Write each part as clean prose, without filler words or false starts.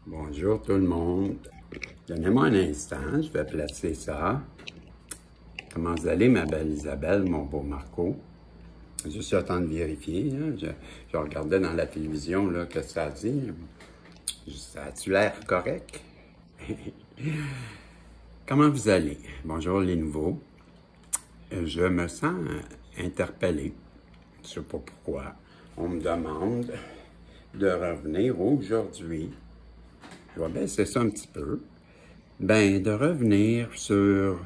Bonjour tout le monde. Donnez-moi un instant, je vais placer ça. Comment vous allez, ma belle Isabelle, mon beau Marco? Juste le temps de vérifier. Hein. Je regardais dans la télévision là, que ça dit. Ça a-tu l'air correct? Comment vous allez? Bonjour les nouveaux. Je me sens interpellé. Je ne sais pas pourquoi. On me demande de revenir aujourd'hui. Je vais baisser ça un petit peu. Ben, de revenir sur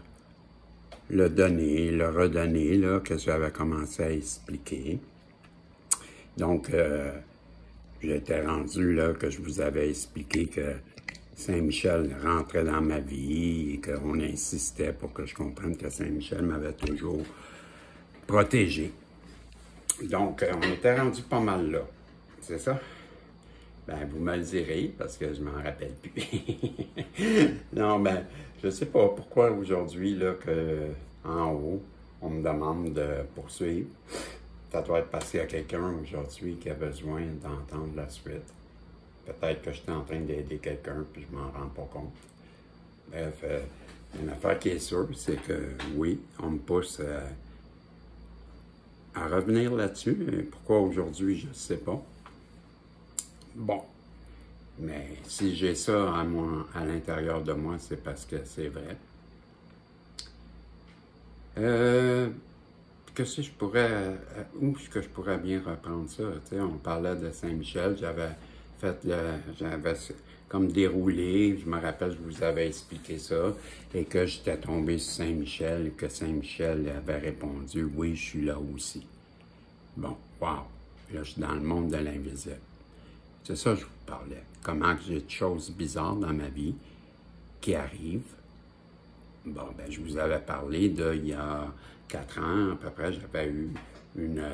le donner, le redonner, là, que j'avais commencé à expliquer. Donc, j'étais rendu, là, que je vous avais expliqué que Saint-Michel rentrait dans ma vie et qu'on insistait pour que je comprenne que Saint-Michel m'avait toujours protégé. Donc, on était rendu pas mal là. C'est ça? Ben, vous me le direz, parce que je m'en rappelle plus. Non, ben, je sais pas pourquoi aujourd'hui, là, que en haut, on me demande de poursuivre. Ça doit être parce qu'il y a quelqu'un aujourd'hui qui a besoin d'entendre la suite. Peut-être que j'étais en train d'aider quelqu'un, puis je m'en rends pas compte. Bref, une affaire qui est sûre, c'est que oui, on me pousse à revenir là-dessus. Pourquoi aujourd'hui, je ne sais pas. Bon, mais si j'ai ça à l'intérieur de moi, c'est parce que c'est vrai. Qu'est-ce que je pourrais, où est-ce que je pourrais bien reprendre ça? Tu sais, on parlait de Saint-Michel, j'avais comme déroulé, je me rappelle, je vous avais expliqué ça, et que j'étais tombé sur Saint-Michel, et que Saint-Michel avait répondu, oui, je suis là aussi. Bon, wow, là, je suis dans le monde de l'invisible. C'est ça que je vous parlais. Comment j'ai des choses bizarres dans ma vie qui arrivent. Bon, ben, je vous avais parlé il y a 4 ans, à peu près, j'avais eu une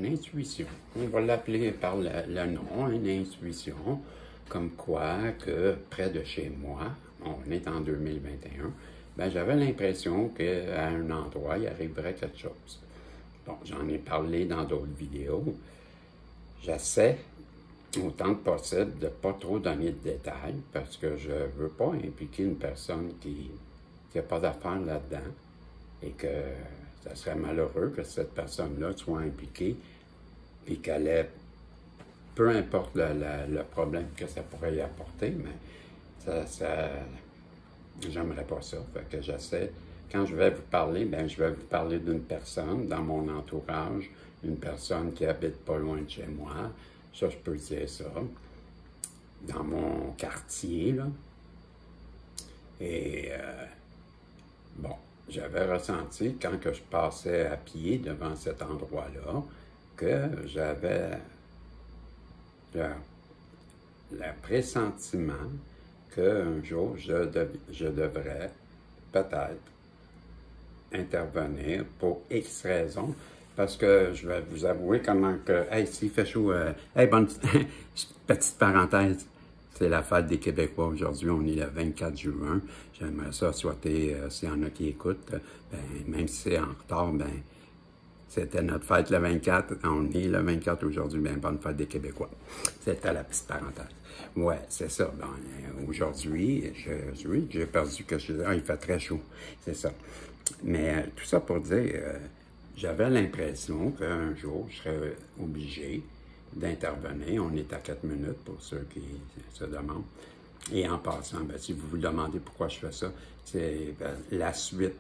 intuition. On va l'appeler par le nom, une intuition, comme quoi que près de chez moi, on est en 2021, ben, j'avais l'impression qu'à un endroit, il arriverait quelque chose. Bon, j'en ai parlé dans d'autres vidéos. J'essaie, autant que possible, de ne pas trop donner de détails parce que je ne veux pas impliquer une personne qui n'a pas d'affaires là-dedans et que ça serait malheureux que cette personne-là soit impliquée et qu'elle ait, peu importe le problème que ça pourrait y apporter, mais j'aimerais pas ça. Fait que j'essaie. Quand je vais vous parler, bien, je vais vous parler d'une personne dans mon entourage, une personne qui habite pas loin de chez moi. Ça, je peux dire ça. Dans mon quartier, là. Et, bon, j'avais ressenti, quand que je passais à pied devant cet endroit-là, que j'avais le pressentiment qu'un jour, je devrais peut-être intervenir pour X raisons, parce que je vais vous avouer comment que... Hey, s'il fait chaud... hey, bonne petite parenthèse, c'est la fête des Québécois aujourd'hui, on est le 24 juin. J'aimerais ça souhaiter, s'il y en a qui écoutent, ben, même si c'est en retard, ben, c'était notre fête le 24, on est le 24 aujourd'hui, bien, bonne fête des Québécois. C'était la petite parenthèse. Ouais, c'est ça. Ben, aujourd'hui, j'ai perdu quelque chose. Ah, il fait très chaud, c'est ça. Mais tout ça pour dire, j'avais l'impression qu'un jour, je serais obligé d'intervenir. On est à 4 minutes pour ceux qui se demandent. Et en passant, ben, si vous vous demandez pourquoi je fais ça, c'est la suite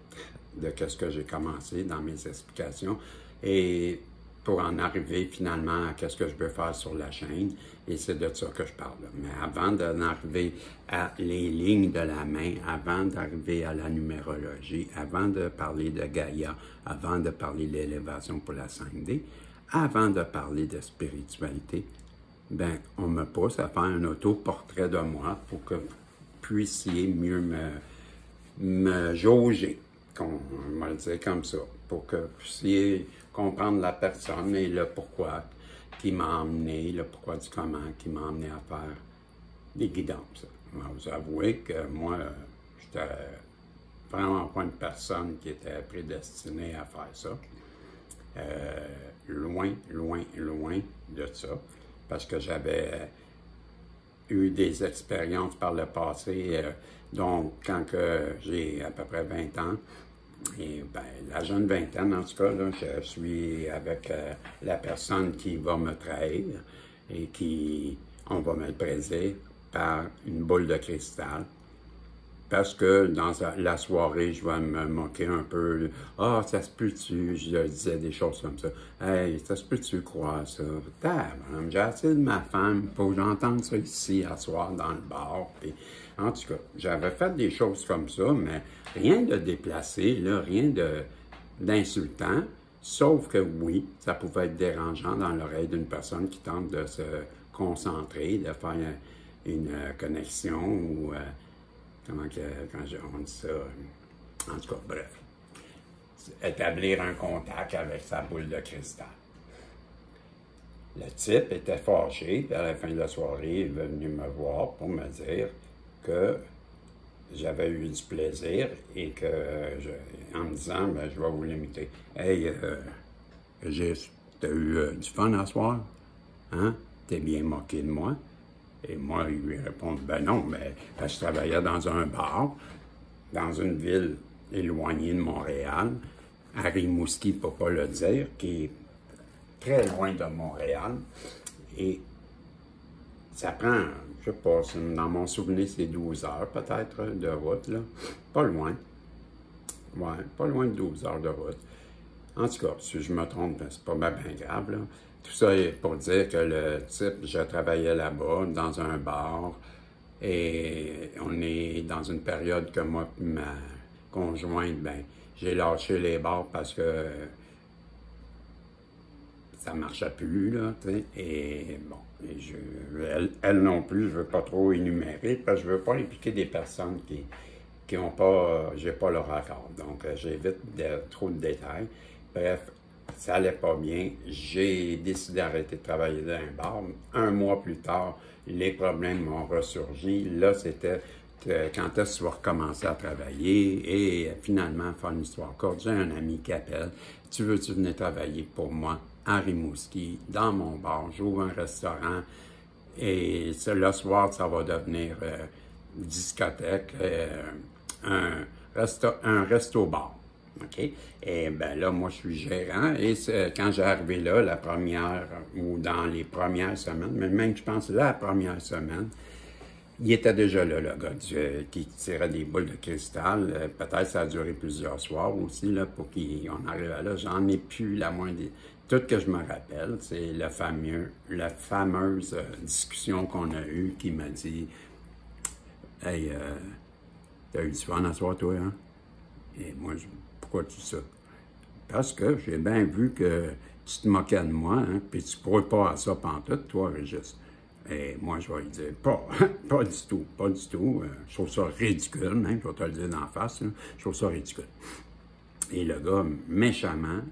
de ce que j'ai commencé dans mes explications et pour en arriver finalement à ce que je veux faire sur la chaîne, et c'est de ça que je parle. Mais avant d'en arriver à les lignes de la main, avant d'arriver à la numérologie, avant de parler de Gaïa, avant de parler de l'élévation pour la 5D, avant de parler de spiritualité, ben, on me pousse à faire un autoportrait de moi pour que vous puissiez mieux me jauger, on va le dire comme ça, pour que vous puissiez comprendre la personne et le pourquoi qui m'a emmené, le pourquoi du comment qui m'a emmené à faire des guidances. Je vais vous avouer que moi, j'étais vraiment pas une personne qui était prédestinée à faire ça. Loin, loin, loin de ça. parce que j'avais eu des expériences par le passé, donc quand j'ai à peu près 20 ans, et ben, la jeune vingtaine en tout cas, là, je suis avec la personne qui va me trahir et on va me le briser par une boule de cristal. Parce que dans la soirée, je vais me moquer un peu. Ah, ça se peut-tu? Je disais des choses comme ça. Hey, ça se peut-tu croire ça? J'ai assez de ma femme pour que j'entende ça ici à soir dans le bar. Puis, en tout cas, j'avais fait des choses comme ça, mais rien de déplacé, là, rien d'insultant. Sauf que oui, ça pouvait être dérangeant dans l'oreille d'une personne qui tente de se concentrer, de faire une connexion ou on dit ça, en tout cas, bref, établir un contact avec sa boule de cristal. Le type était fâché, puis à la fin de la soirée, il est venu me voir pour me dire que j'avais eu du plaisir et que, en me disant, ben, je vais vous l'imiter. Hey, Régis, t'as eu du fun à soir? Hein? T'es bien moqué de moi? Et moi, il lui répond, ben non, mais je travaillais dans un bar, dans une ville éloignée de Montréal, à Rimouski, pour ne pas le dire, qui est très loin de Montréal. Et ça prend, je sais pas, dans mon souvenir, c'est 12 heures peut-être de route, là. Pas loin. Ouais, pas loin de 12 heures de route. En tout cas, si je me trompe, c'est pas bien grave, là. Tout ça est pour dire que le type, je travaillais là-bas, dans un bar, et on est dans une période que moi et ma conjointe, ben, j'ai lâché les bars parce que ça marchait plus, là, tu sais, et bon, elle non plus, je veux pas trop énumérer, parce que je veux pas impliquer des personnes qui ont pas, j'ai pas leur accord, donc j'évite trop de détails. Bref, ça allait pas bien. J'ai décidé d'arrêter de travailler dans un bar. Un mois plus tard, les problèmes m'ont ressurgi. Là, c'était quand est-ce que tu vas recommencer à travailler? Et finalement, faire une histoire courte, j'ai un ami qui appelle. Tu veux-tu venir travailler pour moi à Rimouski, dans mon bar? J'ouvre un restaurant. Et le soir, ça va devenir discothèque, un resto-bar. OK? Et bien là, moi, je suis gérant. Et quand j'ai arrivé là, la première, ou dans les premières semaines, mais même, je pense, la première semaine, il était déjà là, le gars qui tirait des boules de cristal. Peut-être ça a duré plusieurs soirs aussi, là, pour qu'on arrive à là. J'en ai plus la moindre... Tout ce que je me rappelle, c'est la fameuse discussion qu'on a eue qui m'a dit « Hey, t'as eu du fun à soir, toi, hein? » Et moi, pourquoi tu dis ça? Parce que j'ai bien vu que tu te moquais de moi, hein, puis tu ne pourrais pas à ça pantoute, toi, Régis. Et moi, je vais lui dire, pas du tout, pas du tout. Je trouve ça ridicule, même, je vais te le dire d'en face, là, je trouve ça ridicule. Et le gars, méchamment,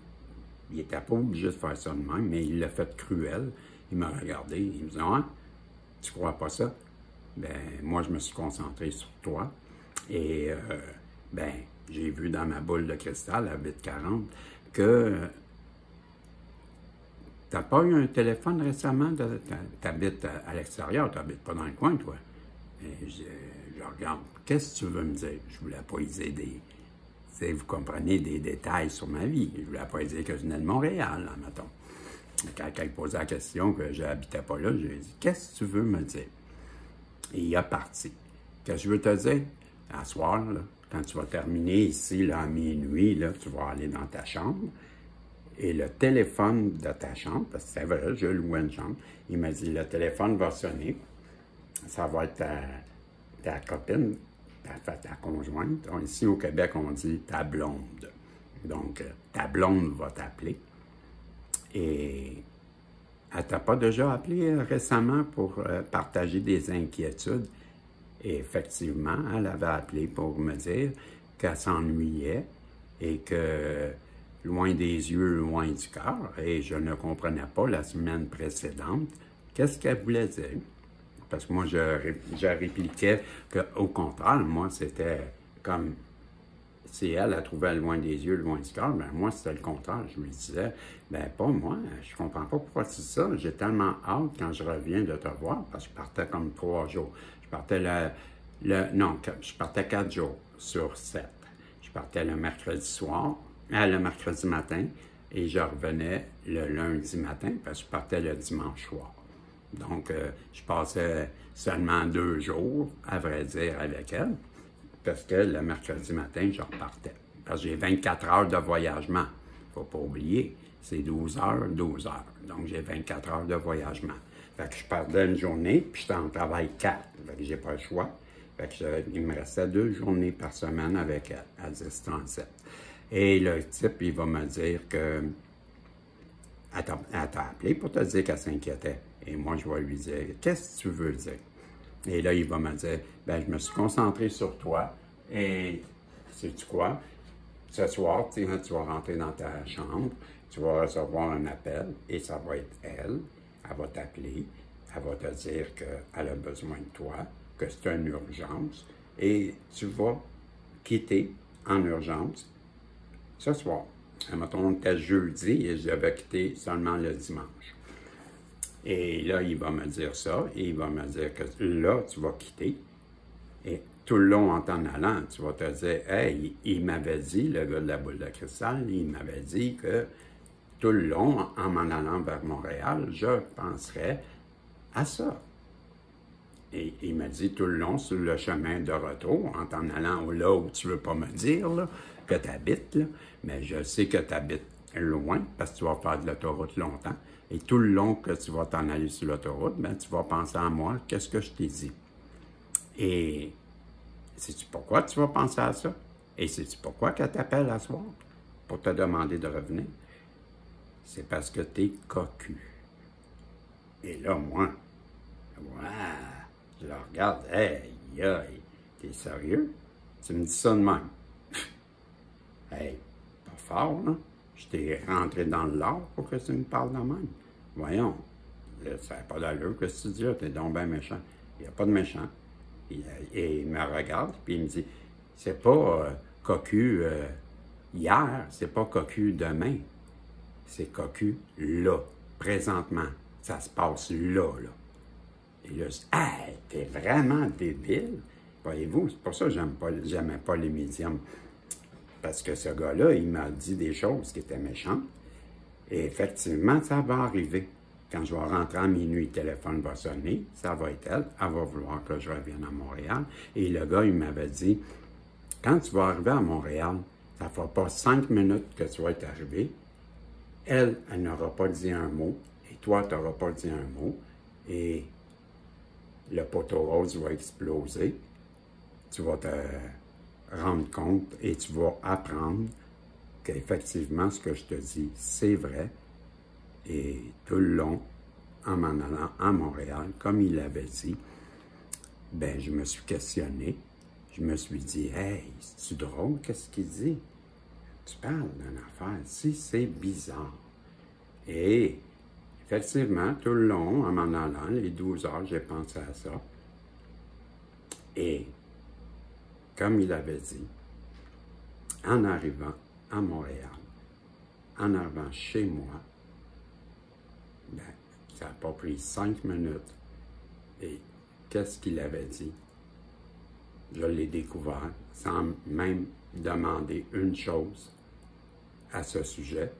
il n'était pas obligé de faire ça de même, mais il l'a fait cruel. Il m'a regardé, il me dit, ah, tu crois pas ça? Ben, moi, je me suis concentré sur toi. Et, ben, j'ai vu dans ma boule de cristal à 840 que tu n'as pas eu un téléphone récemment, tu habites à l'extérieur, tu n'habites pas dans le coin, toi. Et je regarde, qu'est-ce que tu veux me dire? Je voulais pas y dire vous comprenez, des détails sur ma vie. Je voulais pas dire que je venais de Montréal, là, mettons. Quand elle posait la question que je n'habitais pas là, je lui ai dit, qu'est-ce que tu veux me dire? Et il a parti. Qu'est-ce que je veux te dire? À soir, là, quand tu vas terminer ici, là, à minuit, là, tu vas aller dans ta chambre. Et le téléphone de ta chambre, parce que c'est vrai, je louais une chambre, il m'a dit, le téléphone va sonner. Ça va être ta copine, ta conjointe. Ici, au Québec, on dit ta blonde. Donc, ta blonde va t'appeler. Et elle t'a pas déjà appelé récemment pour partager des inquiétudes? Et effectivement, elle avait appelé pour me dire qu'elle s'ennuyait et que loin des yeux, loin du cœur, et je ne comprenais pas la semaine précédente qu'est-ce qu'elle voulait dire. Parce que moi, je répliquais qu'au contraire, moi, c'était comme si elle trouvait loin des yeux, loin du cœur, ben moi, c'était le contraire. Je lui disais, ben pas moi, je comprends pas pourquoi tu dis ça. J'ai tellement hâte quand je reviens de te voir, parce que je partais comme 3 jours. Je partais non, je partais 4 jours sur 7. Je partais le mercredi soir, le mercredi matin, et je revenais le lundi matin, parce que je partais le dimanche soir. Donc, je passais seulement 2 jours, à vrai dire, avec elle, parce que le mercredi matin, je repartais. Parce que j'ai 24 heures de voyagement. Il ne faut pas oublier, c'est 12 heures, 12 heures. Donc, j'ai 24 heures de voyagement. Fait que je perdais une journée, puis j'étais en travail 4. Fait que j'ai pas le choix. Fait que il me restait 2 journées par semaine avec elle, à 10h37. Et le type, il va me dire que elle t'a appelé pour te dire qu'elle s'inquiétait. Et moi, je vais lui dire, qu'est-ce que tu veux dire? Et là, il va me dire, ben, je me suis concentré sur toi. Et sais-tu quoi? Ce soir, tu vas rentrer dans ta chambre, tu vas recevoir un appel et ça va être elle. Elle va t'appeler, elle va te dire qu'elle a besoin de toi, que c'est une urgence. Et tu vas quitter en urgence ce soir. Mettons, on était jeudi et je devais quitter seulement le dimanche. Et là, il va me dire ça, et il va me dire que là, tu vas quitter. Et tout le long, en t'en allant, tu vas te dire, hey, il m'avait dit, le gars de la boule de cristal, il m'avait dit que tout le long, en m'en allant vers Montréal, je penserais à ça. Et il m'a dit tout le long, sur le chemin de retour, en t'en allant là où tu ne veux pas me dire là, que tu habites, là, mais je sais que tu habites loin, parce que tu vas faire de l'autoroute longtemps. Et tout le long que tu vas t'en aller sur l'autoroute, ben, tu vas penser à moi, qu'est-ce que je t'ai dit. Et sais-tu pourquoi tu vas penser à ça? Et sais-tu pourquoi qu'elle t'appelle à soir pour te demander de revenir? C'est parce que tu es cocu. Et là, moi, je le regarde, hey, t'es sérieux? Tu me dis ça de même? Hey, pas fort, là. Je t'ai rentré dans le lard pour que tu me parles de même. Voyons, ça n'a pas d'allure, qu'est-ce que tu dis là? T'es donc bien méchant. Il n'y a pas de méchant. Et il me regarde, puis il me dit, c'est pas cocu hier, c'est pas cocu demain. C'est cocu là, présentement. Ça se passe là. Et là, je dis, hey, t'es vraiment débile. Voyez-vous, c'est pour ça que j'aimais pas les médiums. Parce que ce gars-là, il m'a dit des choses qui étaient méchantes. Et effectivement, ça va arriver. Quand je vais rentrer à minuit, le téléphone va sonner, ça va être elle. Elle va vouloir que je revienne à Montréal. Et le gars, il m'avait dit, quand tu vas arriver à Montréal, ça ne fera pas 5 minutes que tu vas être arrivé. Elle n'aura pas dit un mot. Et toi, tu n'auras pas dit un mot. Et le poteau rose va exploser. Tu vas te rendre compte et tu vas apprendre qu'effectivement, ce que je te dis, c'est vrai. Et tout le long, en m'en allant à Montréal, comme il l'avait dit, ben je me suis questionné. Je me suis dit, hey, c'est-tu drôle, qu'est-ce qu'il dit? Tu parles d'une affaire, si c'est bizarre. Et effectivement, tout le long, en m'en allant, les 12 heures, j'ai pensé à ça. Et comme il avait dit, en arrivant à Montréal, en arrivant chez moi, ben, ça n'a pas pris 5 minutes. Et qu'est-ce qu'il avait dit? Je l'ai découvert sans même demander une chose à ce sujet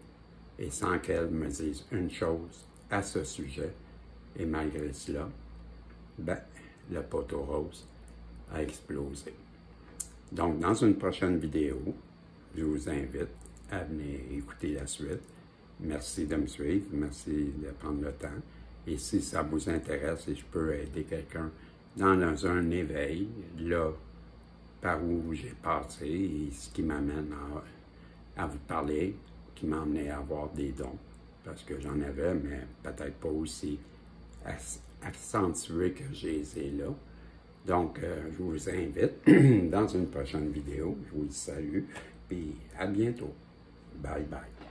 et sans qu'elle me dise une chose à ce sujet. Et malgré cela, ben, le poteau rose a explosé. Donc, dans une prochaine vidéo, je vous invite à venir écouter la suite. Merci de me suivre, merci de prendre le temps. Et si ça vous intéresse et je peux aider quelqu'un dans un éveil, là, par où j'ai passé et ce qui m'amène à vous parler, qui m'a amené à avoir des dons, parce que j'en avais, mais peut-être pas aussi accentué que j'ai les ai là. Donc, je vous invite dans une prochaine vidéo. Je vous salue, puis à bientôt. Bye bye.